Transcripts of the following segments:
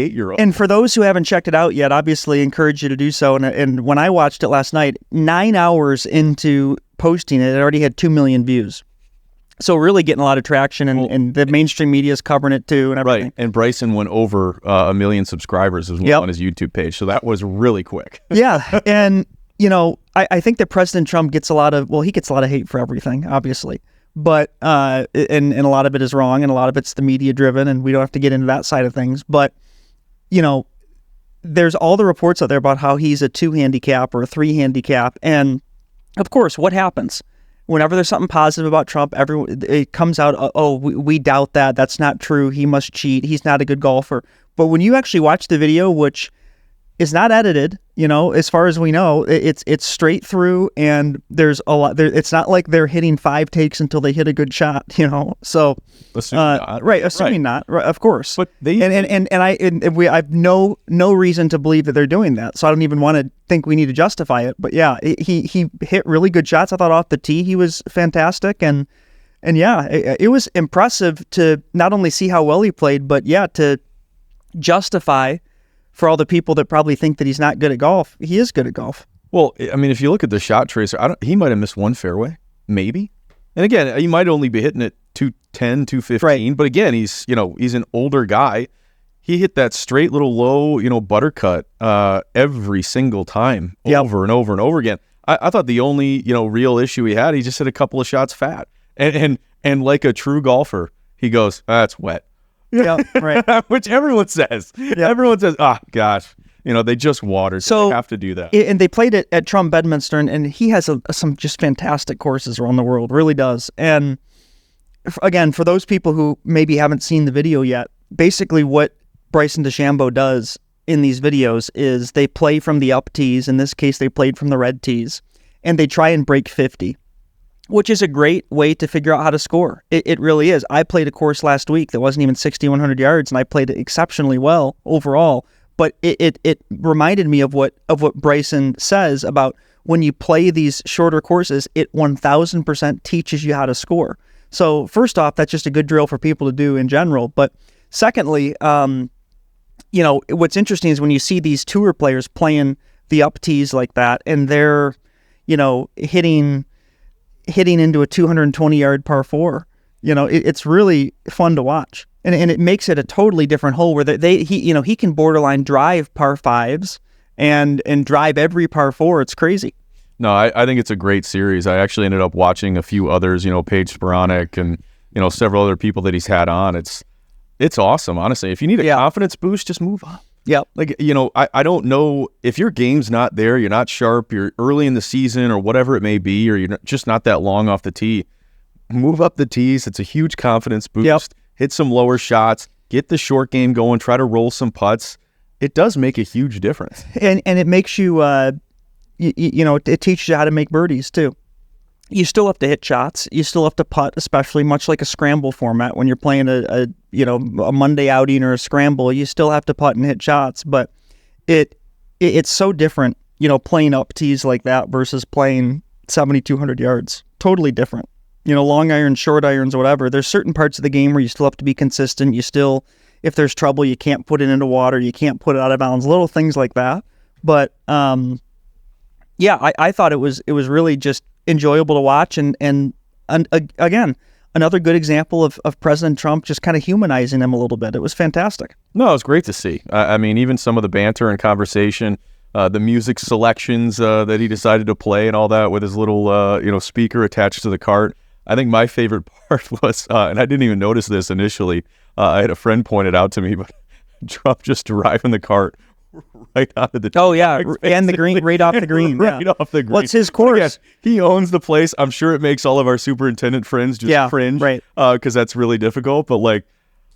8-year-old. And for those who haven't checked it out yet, obviously encourage you to do so. And when I watched it last night, 9 hours into posting it, it already had 2 million views. So really getting a lot of traction, and the mainstream media is covering it too, and everything. Right, and Bryson went over 1 million subscribers as well on his YouTube page, so that was really quick. Yeah, and I think that President Trump gets a lot of hate for everything, obviously, but and a lot of it is wrong, and a lot of it's the media driven, and we don't have to get into that side of things. But there's all the reports out there about how he's a 2 handicap or a 3 handicap, and of course, what happens? Whenever there's something positive about Trump, it comes out, we doubt that. That's not true. He must cheat. He's not a good golfer. But when you actually watch the video, which is not edited, as far as we know, it's straight through, and there's a lot there. It's not like they're hitting 5 takes until they hit a good shot, So assuming not, right? Assuming not, right, of course. But they I have no reason to believe that they're doing that. So I don't even want to think we need to justify it. But yeah, he hit really good shots. I thought off the tee he was fantastic, and yeah, it was impressive to not only see how well he played, but yeah, to justify. For all the people that probably think that he's not good at golf, he is good at golf. Well, I mean, if you look at the shot tracer, he might have missed 1 fairway, maybe. And again, he might only be hitting it 210, 215. Right. But again, he's an older guy. He hit that straight little low, buttercut every single time, over and over and over again. I thought the only, real issue he had, he just hit a couple of shots fat. And like a true golfer, he goes, that's wet. Yeah, right. Which everyone says. Yeah. Everyone says, gosh, they just watered, so they have to do that. And they played it at Trump Bedminster, and he has some just fantastic courses around the world, really does. And again, for those people who maybe haven't seen the video yet, basically what Bryson DeChambeau does in these videos is they play from the up tees. In this case, they played from the red tees, and they try and break 50. Which is a great way to figure out how to score. It really is. I played a course last week that wasn't even 6,100 yards, and I played it exceptionally well overall. But it reminded me of what Bryson says about when you play these shorter courses, it 1,000% teaches you how to score. So first off, that's just a good drill for people to do in general. But secondly, what's interesting is when you see these tour players playing the up tees like that, and they're hitting into a 220-yard par 4, it's really fun to watch, and it makes it a totally different hole where he can borderline drive par 5s and drive every par 4. It's crazy. No, I think it's a great series. I actually ended up watching a few others, Paige Sporonic and several other people that he's had on. It's awesome, honestly. If you need a confidence boost, just move on. Yeah. I don't know if your game's not there, you're not sharp, you're early in the season or whatever it may be, or you're just not that long off the tee. Move up the tees. It's a huge confidence boost. Yep. Hit some lower shots, get the short game going, try to roll some putts. It does make a huge difference. And it makes you, it teaches you how to make birdies too. You still have to hit shots. You still have to putt, especially much like a scramble format. When you're playing a Monday outing or a scramble, you still have to putt and hit shots. But it's so different, playing up tees like that versus playing 7,200 yards. Totally different. Long irons, short irons, whatever. There's certain parts of the game where you still have to be consistent. You still, if there's trouble, you can't put it into water. You can't put it out of bounds. Little things like that. But I thought it was really just enjoyable to watch, and again, another good example of President Trump just kind of humanizing him a little bit. It was fantastic. No, it was great to see. I mean, even some of the banter and conversation, the music selections that he decided to play and all that with his little speaker attached to the cart. I think my favorite part was, and I didn't even notice this initially, I had a friend point it out to me, but Trump just driving the cart right out of the and the green, right off the green. Right off the green. What's his course? Yes, he owns the place. I'm sure it makes all of our superintendent friends just cringe, right? Because that's really difficult. But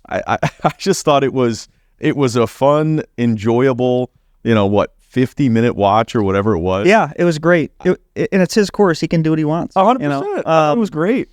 I just thought it was a fun, enjoyable, 50-minute watch or whatever it was. Yeah, it was great. And it's his course. He can do what he wants. 100%. It was great.